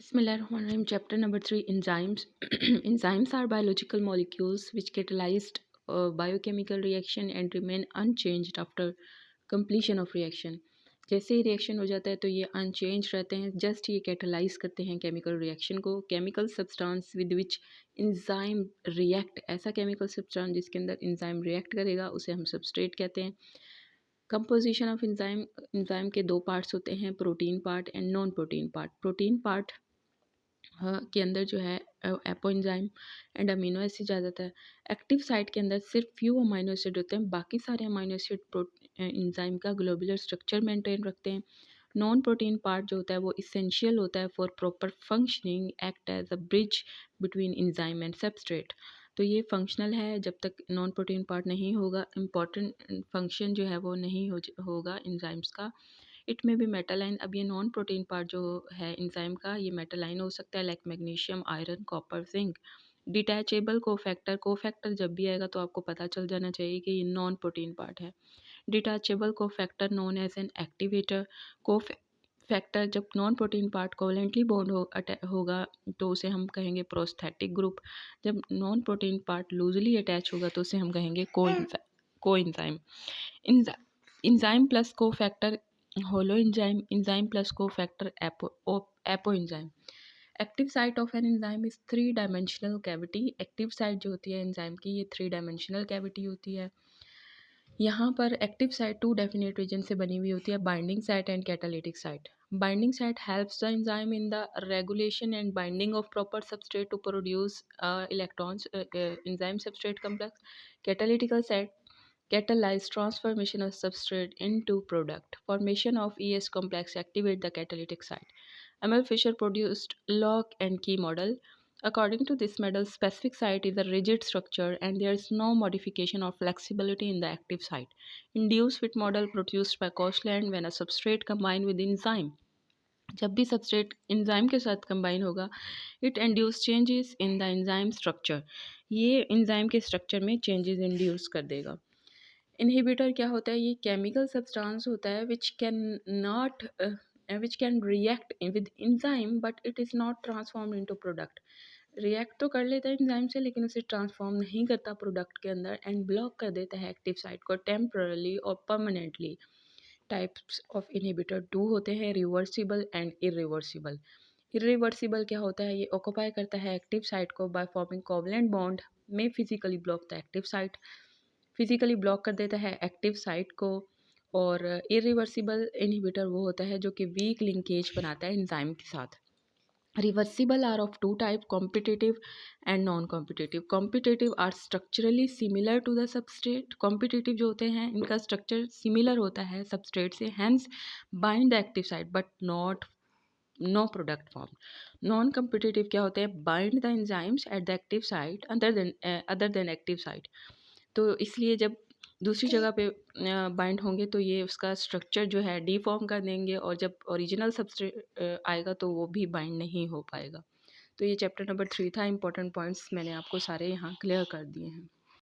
Bismillahirrahmanirrahim. Chapter number 3, Enzymes. Enzymes are biological molecules which catalyzed biochemical reaction and remain unchanged after completion of reaction. जैसे ही reaction हो जाता है तो ये unchange रहते हैं, जस्ट ये कैटलाइज करते हैं केमिकल रिएक्शन को. Chemical substance with which enzyme react, ऐसा केमिकल सब्सटेंस जिसके अंदर इंजाइम रिएक्ट करेगा उसे हम सबस्ट्रेट कहते हैं. कंपोजिशन ऑफ इंजाइम, इंजाइम के दो पार्ट्स होते हैं, protein part and non protein part. Protein part के अंदर जो है apoenzyme and amino acid आ जाता है. एक्टिव साइट के अंदर सिर्फ फ्यू अमीनो एसिड होते हैं, बाकी सारे अमीनो एसिड एंजाइम का ग्लोबुलर स्ट्रक्चर मेंटेन रखते हैं. नॉन प्रोटीन पार्ट जो होता है वो इसेंशियल होता है for proper functioning, act as a bridge between enzyme and substrate. तो ये फंक्शनल है जब तक नॉन प्रोटीन पार्ट नहीं होगा, इम्पॉर्टेंट फंक्शन जो है वो नहीं होगा एंजाइम्स का. इट में भी मेटालाइन. अब ये नॉन प्रोटीन पार्ट जो है इंजाइम का, ये मेटालाइन हो सकता है, like magnesium, iron, copper, zinc. Detachable cofactor, cofactor जब भी आएगा तो आपको पता चल जाना चाहिए कि ये नॉन प्रोटीन पार्ट है. Detachable cofactor known as an activator. Cofactor जब non protein part covalently bond होगा तो उसे हम कहेंगे प्रोस्थेटिक ग्रुप. जब non protein part loosely attach होगा तो उसे हम कहेंगे coenzyme. Enzyme plus cofactor holoenzyme, enzyme plus cofactor apoenzyme. Active site of an enzyme is 3 dimensional cavity. Active site जो होती है एंजाइम की ये 3 डायमेंशनल कैविटी होती है. यहाँ पर एक्टिव साइट 2 डेफिनेट रीजन से बनी हुई होती है, binding site and catalytic site. Binding site helps the enzyme in the regulation and binding of proper substrate to produce electrons enzyme substrate complex. Catalytical site catalyze transformation of substrate into product. Formation of ES complex activate the catalytic site. Emil Fisher produced lock and key model. According to this model, specific site is a rigid structure and there is no modification or flexibility in the active site. Induced fit model produced by Koshland when a substrate combined with enzyme. जब भी substrate enzyme के साथ combine होगा, it induce changes in the enzyme structure. ये enzyme के structure में changes induce कर देगा. इनहिबिटर क्या होता है? ये केमिकल सब्सटेंस होता है which can react with enzyme but it is not transform into product. React तो कर लेता है एंजाइम से लेकिन उसे ट्रांसफॉर्म नहीं करता प्रोडक्ट के अंदर एंड ब्लॉक कर देता है एक्टिव साइट को टेम्परली और परमानेंटली. टाइप्स ऑफ इनहिबिटर 2 होते हैं, रिवर्सिबल एंड इरिवर्सिबल. इरिवर्सिबल क्या होता है? ये ऑक्यूपाई करता है एक्टिव साइट को बाय फॉर्मिंग कोवलेंट बॉन्ड में physically block the active site, physically block कर देता है एक्टिव साइट को. और इरिवर्सिबल इनहिबिटर वो होता है जो कि वीक लिंकेज बनाता है एंजाइम के साथ. Reversible are of 2 type, competitive and non competitive. Competitive are structurally similar to the substrate. Competitive जो होते हैं इनका स्ट्रक्चर सिमिलर होता है सबस्ट्रेट से, hence bind the active site but not no product form. Non competitive क्या होते हैं? Bind the enzymes at the active site other than active site. तो इसलिए जब दूसरी जगह पे बाइंड होंगे तो ये उसका स्ट्रक्चर जो है डीफॉर्म कर देंगे और जब ओरिजिनल सबस्ट्रेट आएगा तो वो भी बाइंड नहीं हो पाएगा. तो ये चैप्टर नंबर 3 था. इंपॉर्टेंट पॉइंट्स मैंने आपको सारे यहाँ क्लियर कर दिए हैं.